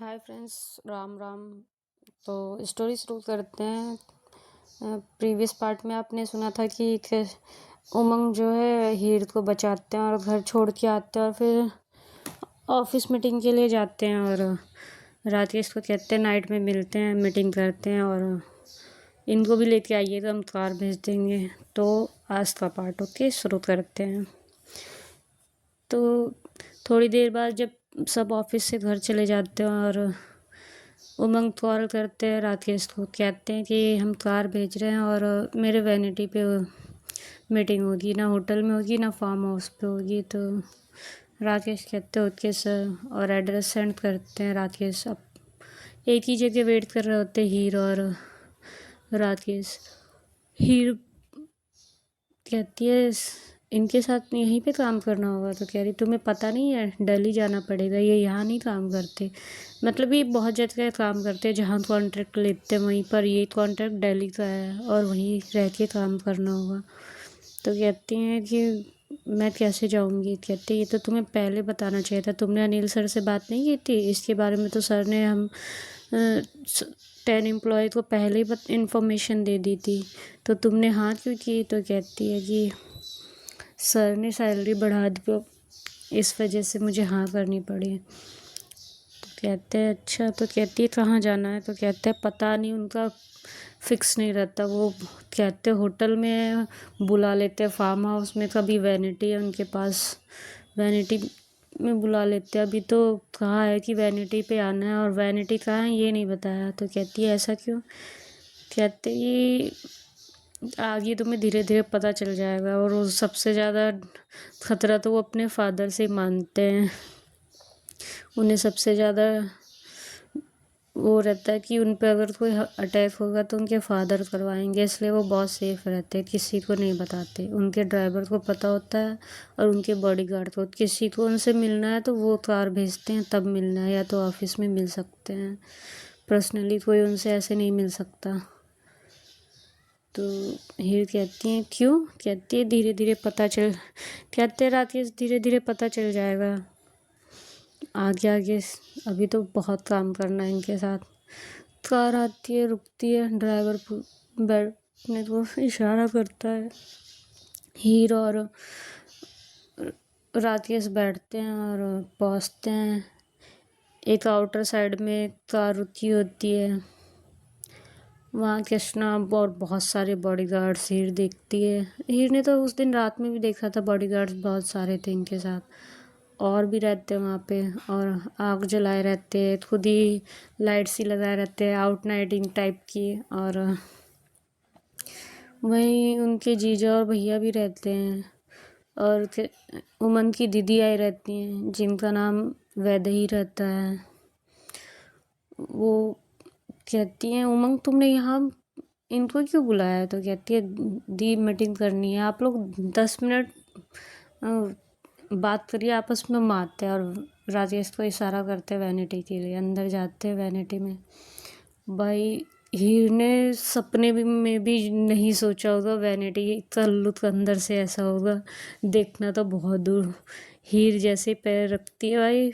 Hi friends, Ram Ram. तो story शुरू करते हैं। प्रीवियस पार्ट में आपने सुना था कि उमंग जो है हीर को बचाते हैं और घर छोड़ के आते हैं और फिर ऑफिस मीटिंग के लिए जाते हैं और राकेश को कहते हैं नाइट में मिलते हैं, मीटिंग करते हैं और इनको भी लेके आइए तो हम कार भेज देंगे। तो आज का पार्ट ओके शुरू करते हैं। तो थोड़ी देर बाद जब सब ऑफिस से घर चले जाते हैं और उमंग कॉल करते हैं राकेश को, कहते हैं कि हम कार भेज रहे हैं और मेरे वैनिटी पे मीटिंग होगी, ना होटल में होगी ना फार्म हाउस पे होगी। तो राकेश कहते हैं ओके सर और एड्रेस सेंड करते हैं। राकेश अब एक ही जगह वेट कर रहे होते हीर और राकेश। हीर कहती है इनके साथ यहीं पे काम करना होगा। तो कह रही तुम्हें पता नहीं है दिल्ली जाना पड़ेगा, ये यहाँ नहीं काम करते। मतलब ये बहुत जगह काम करते हैं, जहाँ कॉन्ट्रैक्ट लेते हैं वहीं पर ये कॉन्ट्रैक्ट दिल्ली का है और वहीं रह के काम करना होगा। तो कहती हैं कि मैं कैसे जाऊँगी। कहती ये तो तुम्हें पहले बताना चाहिए था, तुमने अनिल सर से बात नहीं की थी इसके बारे में। तो सर ने हम 10 एम्प्लॉय को पहले ही इन्फॉर्मेशन दे दी थी, तो तुमने हाँ क्यों की। तो कहती है कि सर ने सैलरी बढ़ा दी तो इस वजह से मुझे हाँ करनी पड़ी। तो कहते हैं अच्छा। तो कहती है कहाँ जाना है। तो कहते हैं पता नहीं, उनका फिक्स नहीं रहता। वो कहते होटल में बुला लेते हैं, फार्म हाउस में, कभी वैनिटी है उनके पास, वैनिटी में बुला लेते हैं। अभी तो कहा है कि वैनिटी पे आना है और वैनिटी कहाँ है ये नहीं बताया। तो कहती है ऐसा क्यों। कहते ये आगे तुम्हें धीरे धीरे पता चल जाएगा। और वो सबसे ज़्यादा खतरा तो वो अपने फादर से मानते हैं। उन्हें सबसे ज़्यादा वो रहता है कि उन पर अगर कोई अटैक होगा तो उनके फादर करवाएंगे, इसलिए वो बहुत सेफ रहते हैं, किसी को नहीं बताते। उनके ड्राइवर को पता होता है और उनके बॉडीगार्ड को। किसी को उनसे मिलना है तो वो कार भेजते हैं तब मिलना है, या तो ऑफिस में मिल सकते हैं, पर्सनली कोई उनसे ऐसे नहीं मिल सकता। तो हीर कहती हैं क्यों। कहती है धीरे धीरे पता चल, कहते राकेश धीरे धीरे पता चल जाएगा आगे आगे, अभी तो बहुत काम करना है इनके साथ। कार आती है, रुकती है, ड्राइवर बैठने को इशारा करता है। हीर और राकेश बैठते हैं और पहुंचते हैं। एक आउटर साइड में कार रुकी होती है, वहाँ कृष्णा और बहुत सारे बॉडीगार्ड्स हीर देखती है। हीर ने तो उस दिन रात में भी देखा था, बॉडीगार्ड्स बहुत सारे थे इनके साथ, और भी रहते हैं वहाँ पे, और आग जलाए रहते हैं, खुद ही लाइट सी लगाए रहते हैं, आउट नाइटिंग टाइप की। और वहीं उनके जीजा और भैया भी रहते हैं और उमन की दीदी आई रहती हैं जिनका नाम वैदेही रहता है। वो कहती हैं उमंग तुमने यहाँ इनको क्यों बुलाया है। तो कहती है दी मीटिंग करनी है, आप लोग 10 मिनट बात करिए आपस में, हम आते हैं। और राजेश को इशारा करते हैं वैनिटी के लिए, अंदर जाते हैं वैनिटी में। भाई हीर ने सपने में भी नहीं सोचा होगा वैनिटी का लुक अंदर से ऐसा होगा, देखना तो बहुत दूर। हीर जैसे पैर रखती है भाई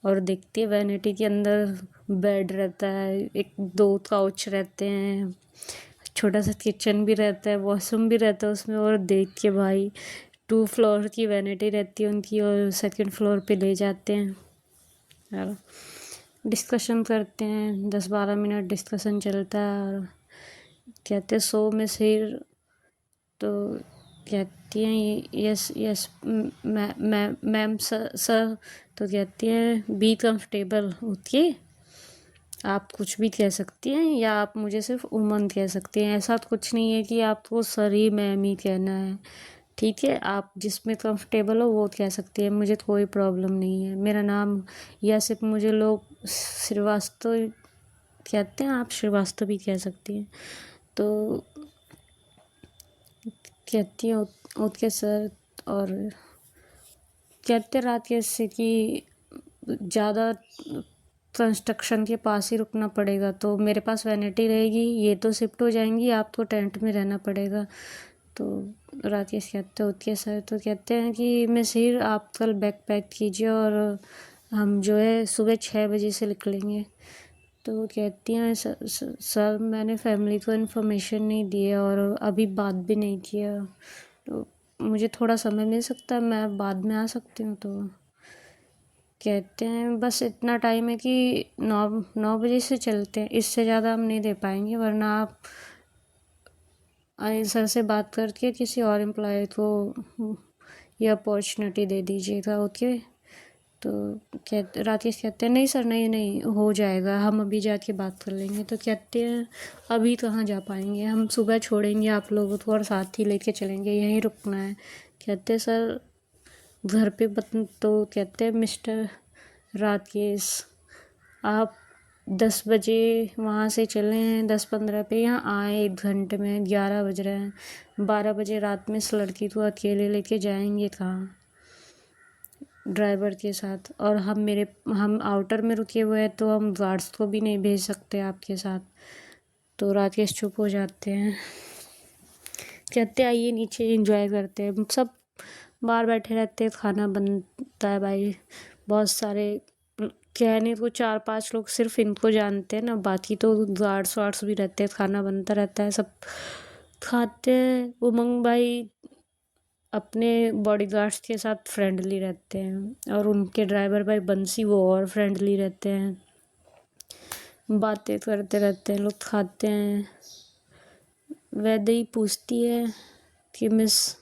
और देखती है वैनिटी के अंदर बेड रहता है, एक 2 काउच रहते हैं, छोटा सा किचन भी रहता है, वॉशरूम भी रहता है उसमें। और देख के भाई 2 फ्लोर की वैनिटी रहती है उनकी और सेकंड फ्लोर पे ले जाते हैं और डिस्कशन करते हैं। 10-12 मिनट डिस्कशन चलता है और कहते हैं सो में सिर। तो कहती हैं यस यस मैम सर। तो कहती हैं बी कंफर्टेबल होती, आप कुछ भी कह सकती हैं या आप मुझे सिर्फ उमन कह सकती हैं, ऐसा कुछ नहीं है कि आपको सर ही मैम ही कहना है, ठीक है। आप जिसमें कंफर्टेबल हो वो कह सकती है, मुझे तो कोई प्रॉब्लम नहीं है। मेरा नाम या सिर्फ मुझे लोग श्रीवास्तव कहते हैं, आप श्रीवास्तव भी कह सकती हैं। तो कहती हैं ओके सर। और कहते राकेश से कि ज़्यादा कंस्ट्रक्शन के पास ही रुकना पड़ेगा, तो मेरे पास वैनिटी रहेगी, ये तो शिफ्ट हो जाएंगी, आपको टेंट में रहना पड़ेगा। तो राकेश कहते हैं ओके सर। तो कहते हैं कि मैं सिर आप कल बैग पैक कीजिए और हम जो है सुबह 6 बजे से निकलेंगे। तो कहती हैं सर मैंने फैमिली को इन्फॉर्मेशन नहीं दी है और अभी बात भी नहीं किया, तो मुझे थोड़ा समय मिल सकता है, मैं बाद में आ सकती हूँ। तो कहते हैं बस इतना टाइम है कि 9 बजे से चलते हैं, इससे ज़्यादा हम नहीं दे पाएंगे, वरना आप सर से बात करके किसी और एम्प्लॉय को ये अपॉर्चुनिटी दे दीजिएगा। ओके। तो राकेश कहते हैं नहीं सर, नहीं हो जाएगा, हम अभी जाके बात कर लेंगे। तो कहते हैं अभी कहाँ जा पाएंगे, हम सुबह छोड़ेंगे आप लोगों को और साथ ही लेके चलेंगे, यहीं रुकना है। कहते हैं सर घर पे तो कहते हैं मिस्टर राकेश आप 10 बजे वहाँ से चले हैं, 10-15 पे यहाँ आए 1 घंटे में, 11 बज रहे हैं, 12 बजे रात में इस लड़की को अकेले लेके जाएंगे कहाँ ड्राइवर के साथ, और हम आउटर में रुके हुए हैं तो हम गार्ड्स को भी नहीं भेज सकते आपके साथ। तो राकेश चुप हो जाते हैं, कहते आइए नीचे एंजॉय करते हैं। सब बाहर बैठे रहते हैं, खाना बनता है भाई, बहुत सारे कहने को 4-5 लोग सिर्फ इनको जानते हैं ना, बाकी तो गार्ड्स वार्ड्स भी रहते हैं, खाना बनता रहता है, सब खाते हैं। उमंग भाई अपने बॉडीगार्ड्स के साथ फ्रेंडली रहते हैं और उनके ड्राइवर भाई बंसी वो और फ्रेंडली रहते हैं, बातें करते रहते हैं, लोग खाते हैं। वैदेही पूछती है कि मिस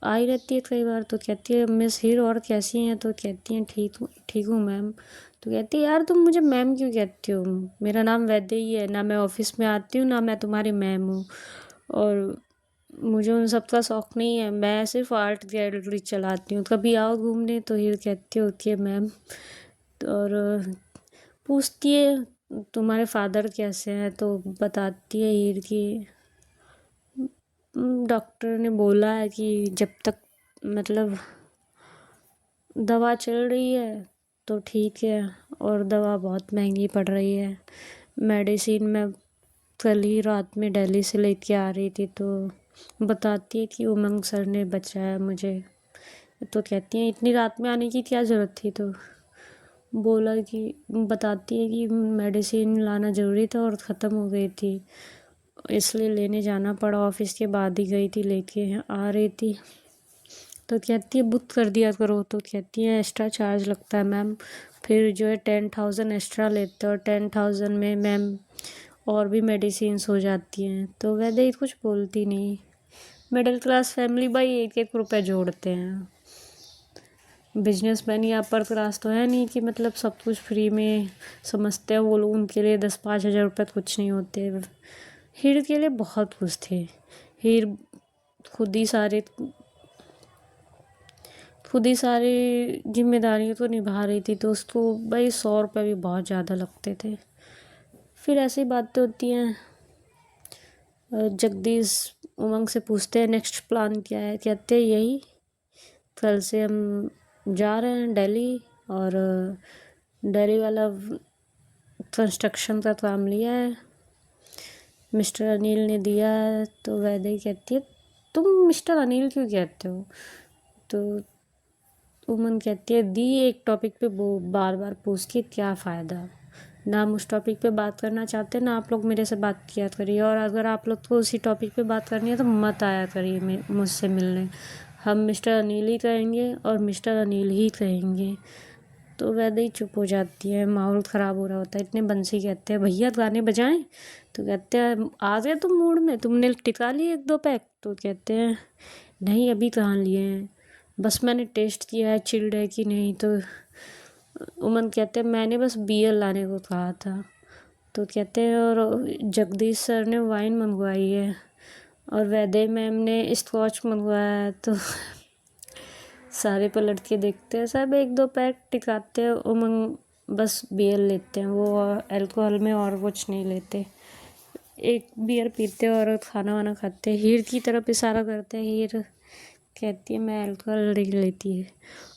आई रहती है कई बार, तो कहती है मिस हीर और कैसी हैं, तो कहती हैं ठीक हूँ मैम। तो कहती है यार तुम मुझे मैम क्यों कहती हो, मेरा नाम वैदेही है, ना मैं ऑफिस में आती हूँ ना मैं तुम्हारी मैम हूँ, और मुझे उन सब का शौक़ नहीं है, मैं सिर्फ आर्ट गैलरी चलाती हूँ, कभी आओ घूमने। तो हीर कहती है ओके मैम। और पूछती है तुम्हारे फादर कैसे हैं, तो बताती है हीर की डॉक्टर ने बोला है कि जब तक मतलब दवा चल रही है तो ठीक है, और दवा बहुत महंगी पड़ रही है। मेडिसिन मैं कल ही रात में दिल्ली से लेके आ रही थी, तो बताती है कि उमंग सर ने बचाया मुझे। तो कहती हैं इतनी रात में आने की क्या ज़रूरत थी, तो बोला कि बताती है कि मेडिसिन लाना ज़रूरी था और ख़त्म हो गई थी, इसलिए लेने जाना पड़ा, ऑफिस के बाद ही गई थी, लेके आ रही थी। तो कहती है बुक कर दिया करो, तो कहती है एक्स्ट्रा चार्ज लगता है मैम, फिर जो है 10,000 एक्स्ट्रा लेते हो, और 10,000 में मैम और भी मेडिसिन्स हो जाती हैं। तो वैसे ही कुछ बोलती नहीं, मिडिल क्लास फैमिली भाई 1-1 रुपये जोड़ते हैं, बिजनेसमैन या अपर क्लास तो है नहीं कि मतलब सब कुछ फ्री में समझते हैं वो लोग, उनके लिए 10-5 हज़ार रुपये कुछ नहीं होते। हीर के लिए बहुत कुछ थे, हीर खुद ही सारी जिम्मेदारियों तो निभा रही थी, तो उसको भाई 100 रुपये भी बहुत ज़्यादा लगते थे। फिर ऐसी बातें होती हैं। जगदीश उमंग से पूछते हैं नेक्स्ट प्लान क्या है, कहते हैं यही कल से हम जा रहे हैं दिल्ली, और दिल्ली वाला कंस्ट्रक्शन का काम लिया है, मिस्टर अनिल ने दिया है। तो वैदेही कहती है तुम मिस्टर अनिल क्यों कहते हो, तो उमन कहती है दी एक टॉपिक पे वो बार बार पूछ के क्या फ़ायदा, ना हम उस टॉपिक पे बात करना चाहते ना आप लोग मेरे से बात किया करिए, और अगर आप लोग को उसी टॉपिक पे बात करनी है तो मत आया करिए मुझसे मिलने, हम मिस्टर अनिल ही कहेंगे और मिस्टर अनिल ही कहेंगे। तो वैदेही चुप हो जाती है, माहौल ख़राब हो रहा होता है। इतने बंसी कहते हैं भैया गाने बजाएं, तो कहते हैं आ गए तुम मूड में, तुमने टिका लिए 1-2 पैक, तो कहते हैं नहीं अभी कहाँ लिए हैं, बस मैंने टेस्ट किया है चिल्ड है कि नहीं। तो उमन कहते हैं मैंने बस बियर लाने को कहा था। तो कहते हैं और जगदीश सर ने वाइन मंगवाई है और वैदेही मैम ने स्कॉच मंगवाया है। तो सारे पलट के देखते हैं, सब 1-2 पैक टिकाते हैं, उमंग बस बियर लेते हैं, वो अल्कोहल में और कुछ नहीं लेते, एक बियर पीते और खाना वाना खाते हैं। हीर की तरफ इशारा करते हैं, हीर कहती है मैं अल्कोहल नहीं लेती है,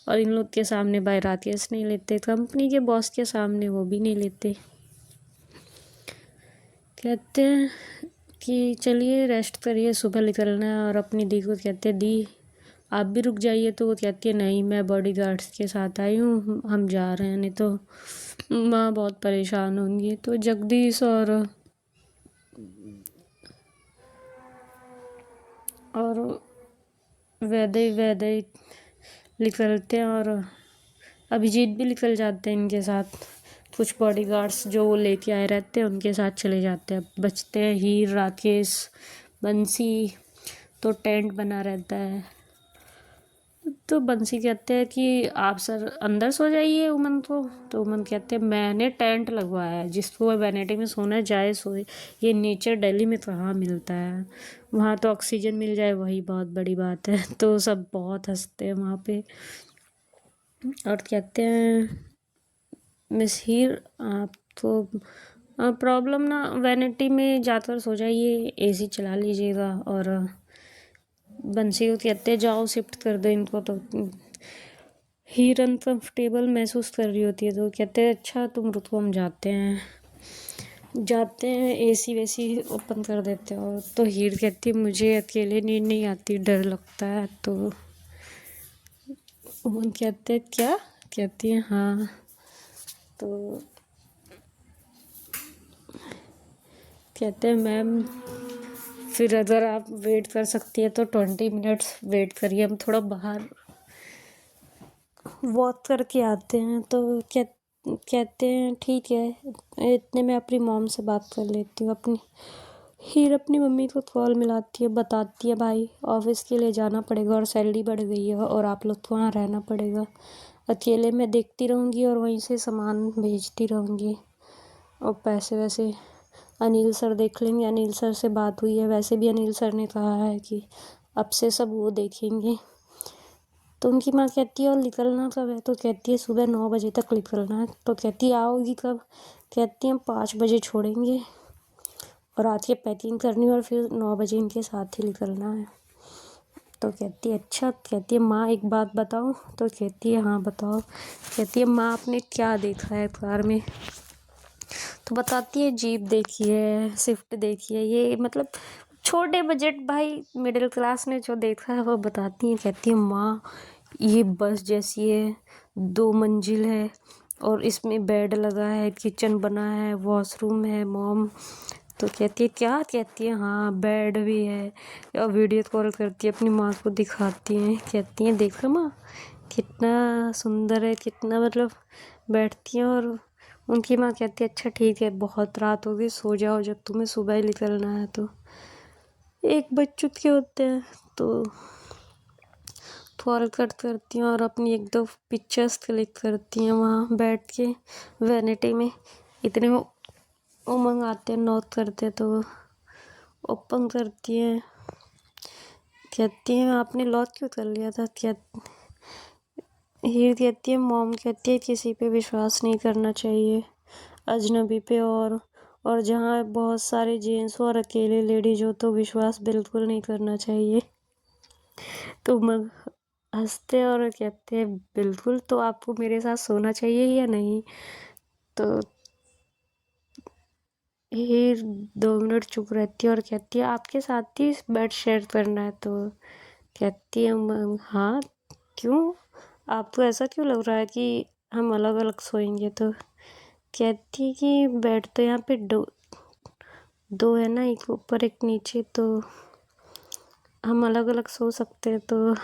और इन लोग के सामने भाई राकेश नहीं लेते, कंपनी के बॉस के सामने वो भी नहीं लेते। कहते हैं कि चलिए रेस्ट करिए, सुबह निकलना है, और अपनी दी को कहते हैं दी आप भी रुक जाइए। तो वो कहती है नहीं, मैं बॉडीगार्ड्स के साथ आई हूँ, हम जा रहे हैं, नहीं तो माँ बहुत परेशान होंगी। तो जगदीश और वैदई निकलते हैं और अभिजीत भी निकल जाते हैं इनके साथ। कुछ बॉडीगार्ड्स जो वो लेके आए रहते हैं उनके साथ चले जाते हैं। बचते हैं हीर, राकेश, बंसी। तो टेंट बना रहता है। तो बंसी कहते हैं कि आप सर अंदर सो जाइए उमन को। तो उमन कहते हैं मैंने टेंट लगवाया है, जिसको वैनिटी में सोना जाए सोए, ये नेचर दिल्ली में कहाँ मिलता है, वहाँ तो ऑक्सीजन मिल जाए वही बहुत बड़ी बात है। तो सब बहुत हंसते हैं वहाँ पे और कहते हैं मिस हीर आप तो प्रॉब्लम ना, वैनिटी में जाकर सो जाइए, एसी चला लीजिएगा। और बंसी को कहते हैं जाओ शिफ्ट कर दो इनको। तो हीर अनकम्फर्टेबल महसूस कर रही होती है तो कहते हैं अच्छा तुम रुको, हम जाते हैं एसी वैसी ओपन कर देते हैं। और तो हीर कहती है मुझे अकेले नींद नहीं आती, डर लगता है। तो उमन कहते हैं क्या? कहती है हाँ। तो कहते हैं मैम फिर अगर आप वेट कर सकती है तो 20 मिनट्स वेट करिए, हम थोड़ा बाहर वॉक करके आते हैं। तो कहते हैं ठीक है। इतने में अपनी मॉम से बात कर लेती हूँ। हीर अपनी मम्मी को कॉल मिलाती है, बताती है भाई ऑफिस के लिए जाना पड़ेगा और सैलरी बढ़ गई है और आप लोग को वहाँ रहना पड़ेगा। अकेले मैं देखती रहूँगी और वहीं से सामान भेजती रहूँगी और पैसे वैसे अनिल सर देख लेंगे। अनिल सर से बात हुई है, वैसे भी अनिल सर ने कहा है कि अब से सब वो देखेंगे। तो उनकी माँ कहती है और निकलना कब है? तो कहती है सुबह 9 बजे तक निकलना है। तो कहती है आओगी कब? कहती हैं 5 बजे छोड़ेंगे और आके पैकिंग करनी और फिर 9 बजे इनके साथ ही निकलना है। तो कहती है अच्छा। कहती है माँ एक बात बताऊँ? तो कहती है हाँ बताओ। कहती है माँ आपने क्या देखा है कार में? तो बताती है जीप देखी है, स्विफ्ट देखी है, ये मतलब छोटे बजट भाई मिडिल क्लास ने जो देखा है वो बताती है। कहती है माँ ये बस जैसी है, 2 मंजिल है और इसमें बेड लगा है, किचन बना है, वॉशरूम है मॉम। तो कहती है क्या? कहती है हाँ बेड भी है। और वीडियो कॉल करती है अपनी माँ को दिखाती हैं। कहती हैं देखो माँ कितना सुंदर है, कितना मतलब बैठती हैं। और उनकी माँ कहती है अच्छा ठीक है बहुत रात हो गई, सो जाओ, जब तुम्हें सुबह ही निकलना है। तो 1 बज चुके होते हैं। तो कॉल कट करती हैं और अपनी 1-2 पिक्चर्स क्लिक करती हैं वहाँ बैठ के वैनिटी में। इतने में उमंग आते हैं, नॉक करते तो ओपन करती हैं। कहती हैं आपने लॉक क्यों कर लिया था? हीर कहती है मॉम कहती है किसी पे विश्वास नहीं करना चाहिए, अजनबी पे। और जहाँ बहुत सारे जेंट्स हो और अकेले लेडीज हो तो विश्वास बिल्कुल नहीं करना चाहिए। तो उमंग हंसते और कहते हैं बिल्कुल, तो आपको मेरे साथ सोना चाहिए या नहीं? तो हीर 2 मिनट चुप रहती है और कहती है आपके साथ ही बेड शेयर करना है? तो कहती है हाँ क्यों, आपको ऐसा क्यों लग रहा है कि हम अलग अलग सोएंगे? तो कहती है कि बेड तो यहाँ पे दो है ना, एक ऊपर एक नीचे, तो हम अलग अलग सो सकते हैं। तो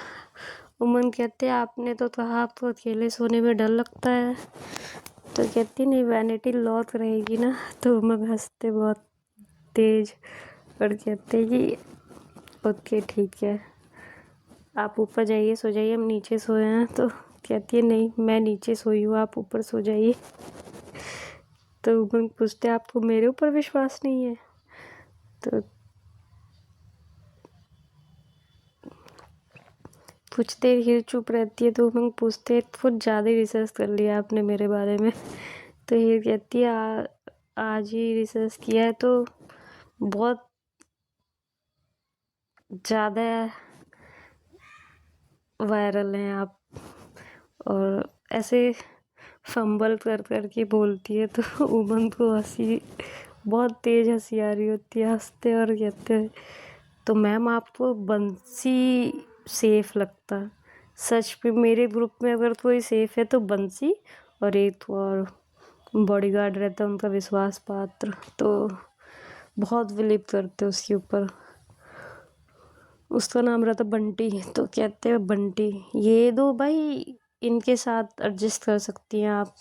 उमन कहते हैं आपने तो कहा आपको अकेले सोने में डर लगता है। तो कहती नहीं वैनिटी लॉक रहेगी ना। तो उमन हंसते बहुत तेज और कहते कि ओके ठीक है आप ऊपर जाइए, सो जाइए, हम नीचे सोए हैं। तो कहती है नहीं मैं नीचे सोई हूँ, आप ऊपर सो जाइए। तो उमन पूछते आपको मेरे ऊपर विश्वास नहीं है? तो कुछ देर हीर चुप रहती है। तो उमंग पूछते कुछ ज़्यादा ही रिसर्च कर लिया आपने मेरे बारे में? तो हीर कहती है आज ही रिसर्च किया है, तो बहुत ज़्यादा वायरल हैं आप। और ऐसे फंबल कर कर के बोलती है। तो उमंग को हंसी बहुत तेज हंसी आ रही होती है, हंसते और कहते हैं तो मैम आपको बंसी सेफ लगता। सच में मेरे ग्रुप में अगर कोई सेफ है तो बंसी, और एक और बॉडीगार्ड रहता है उनका विश्वास पात्र, तो बहुत बिलीव करते उसके ऊपर। उसका नाम रहता बंटी, तो कहते हैं बंटी ये दो भाई, इनके साथ एडजस्ट कर सकती हैं आप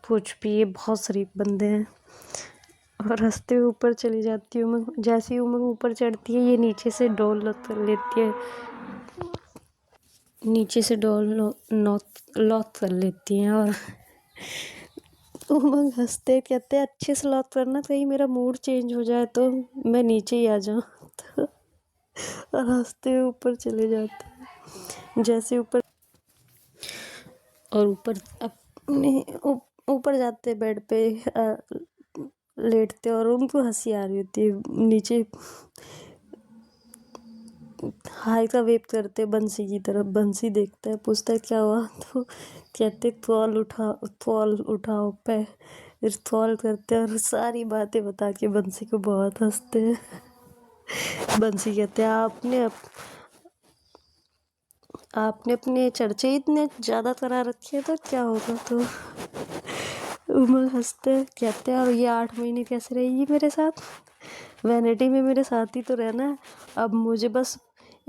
कुछ भी, ये बहुत शरीफ बंदे हैं। और हंसते हुए ऊपर चली जाती है उमंग। जैसे ही उमंग ऊपर चढ़ती है ये नीचे से डोल लॉक कर लेती है, नीचे से डोल लॉक कर लेती हैं। और उमंग हंसते कहते हैं अच्छे से लॉक करना, कहीं मेरा मूड चेंज हो जाए तो मैं नीचे ही आ जाऊँ। तो और हंसते हुए ऊपर चले जाते हैं। जैसे ऊपर और ऊपर अपने ऊपर जाते बेड पे लेटते, और उनको हंसी आ रही होती है। नीचे हाय का वेव करते बंसी की तरफ। बंसी देखता है, पूछता है क्या हुआ, तो कहते तौल उठाओ पे, फिर तौल करते हैं और सारी बातें बता के बंसी को बहुत हंसते हैं। बंसी कहते हैं आपने अपने चर्चे इतने ज़्यादा करा रखे हैं तो क्या होगा। तो उमंग हंसते हैं, कहते हैं और ये 8 महीने कैसे रहेगी मेरे साथ, वैनिटी में मेरे साथ ही तो रहना है। अब मुझे बस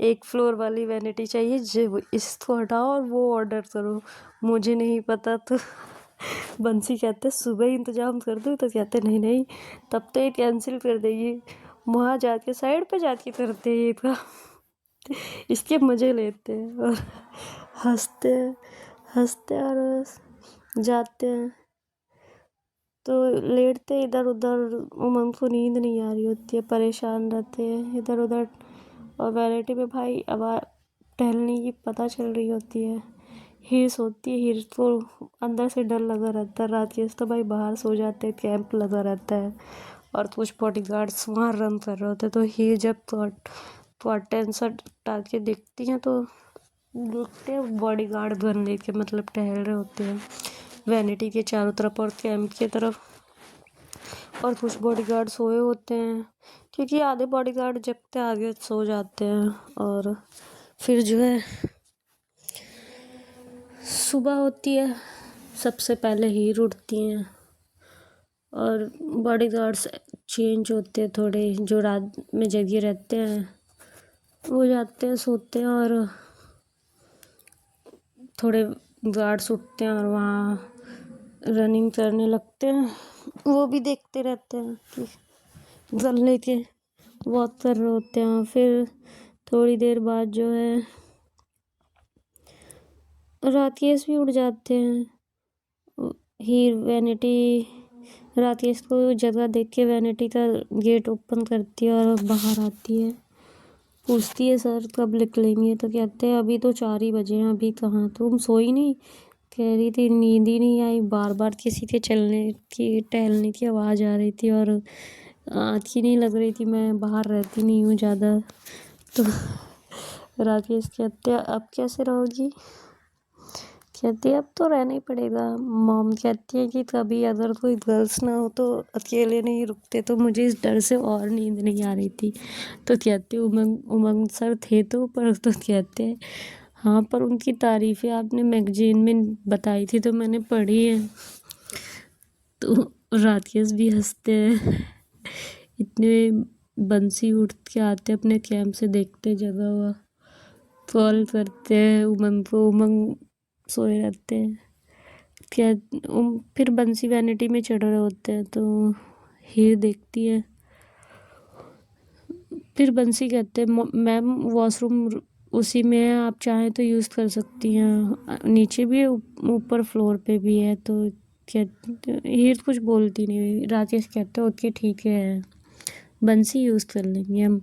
1 फ्लोर वाली वैनिटी चाहिए, जो इसको हटाओ और वो ऑर्डर करो, मुझे नहीं पता। तो बंसी कहते हैं सुबह ही इंतज़ाम कर दो, तो कहते नहीं नहीं तब तो ये कैंसिल कर देगी, वहाँ जाके साइड पे जाके करते हैं ये काम, इसके मज़े लेते हैं। और हंसते और जाते हैं। तो लेटते इधर उधर, उमंग को नींद नहीं आ रही होती है, परेशान रहते हैं इधर उधर। और वैनिटी में भाई आवाज़ टहलने की पता चल रही होती है। हीर सोती है, हीर को अंदर से डर लगा रहता है। रात के तो भाई बाहर सो जाते हैं, कैंप लगा रहता है और कुछ बॉडीगार्ड्स वहाँ रन कर रहे होते हैं। तो हीर जब तो टेंशन डाल के देखती हैं तो देखते हैं बॉडीगार्ड गन लेके मतलब टहल रहे होते हैं वैनिटी के चारों तरफ और कैंप की तरफ। और कुछ बॉडीगार्ड सोए होते हैं, क्योंकि आधे बॉडीगार्ड जगते आगे सो जाते हैं। और फिर जो है सुबह होती है, सबसे पहले हीर उठती हैं और बॉडीगार्ड्स चेंज होते हैं थोड़े, जो रात में जगे रहते हैं वो जाते हैं सोते हैं, और थोड़े गार्ड्स उठते हैं और वहाँ रनिंग करने लगते हैं। वो भी देखते रहते हैं कि गन लेके वॉक कर रहे होते हैं। फिर थोड़ी देर बाद जो है राकेश भी उठ जाते हैं। हीर वैनिटी राकेश को जगह देख के वैनिटी का गेट ओपन करती है और बाहर आती है, पूछती है सर कब निकलेंगे। तो कहते हैं अभी तो 4 ही बजे हैं, अभी कहाँ, तुम सोई नहीं। कह रही थी नींद ही नहीं आई, बार बार किसी के चलने की टहलने की आवाज़ आ रही थी और आँख ही नहीं लग रही थी, मैं बाहर रहती नहीं हूँ ज़्यादा। तो राकेश कहते हैं अब कैसे रहोगी। कहती है अब तो रहना ही पड़ेगा। मॉम कहती है कि कभी अगर कोई गर्ल्स ना हो तो अकेले नहीं रुकते, तो मुझे इस डर से और नींद नहीं आ रही थी। तो कहते उमंग सर थे तो पर, तो कहते हैं हाँ पर उनकी तारीफ़ें आपने मैगजीन में बताई थी तो मैंने पढ़ी है। तो राकेश भी हंसते हैं। इतने बंसी उठ के आते अपने कैंप से, देखते जगह हुआ, कॉल करते हैं उमंग को, उमंग सोए रहते हैं। क्या फिर बंसी वैनिटी में चढ़ रहे होते हैं तो हीर देखती है। फिर बंसी कहते हैं मैम वॉशरूम उसी में है, आप चाहें तो यूज़ कर सकती हैं, नीचे भी ऊपर फ्लोर पे भी है। तो कहते हीर कुछ बोलती नहीं। राकेश कहते ओके ठीक है, बंसी यूज़ कर लेंगे हम।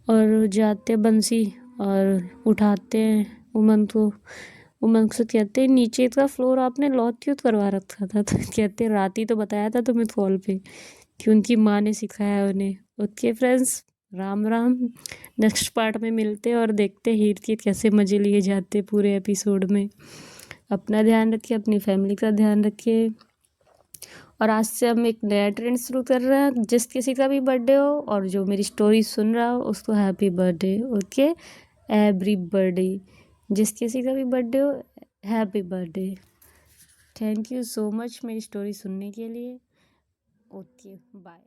और जाते बंसी और उठाते हैं उमंग को। उमंग से कहते हैं नीचे का फ्लोर आपने लॉक क्यों करवा रखा था। तो कहते रात ही तो बताया था तुम्हें कॉल पे कि उनकी माँ ने सिखाया उन्हें। Okay friends, Ram Ram. Next part में मिलते और देखते हीर के कैसे मज़े लिए जाते पूरे एपिसोड में। अपना ध्यान रखिए, अपनी फैमिली का ध्यान रखिए। और आज से हम एक नया ट्रेंड शुरू कर रहे हैं, जिस किसी का भी बर्थडे हो और जो मेरी स्टोरी सुन रहा हो उसको हैप्पी बर्थडे। Okay, everybody. जिस किसी का भी बर्थडे हो, happy birthday. Thank you so much मेरी स्टोरी सुनने के लिए। Okay, bye.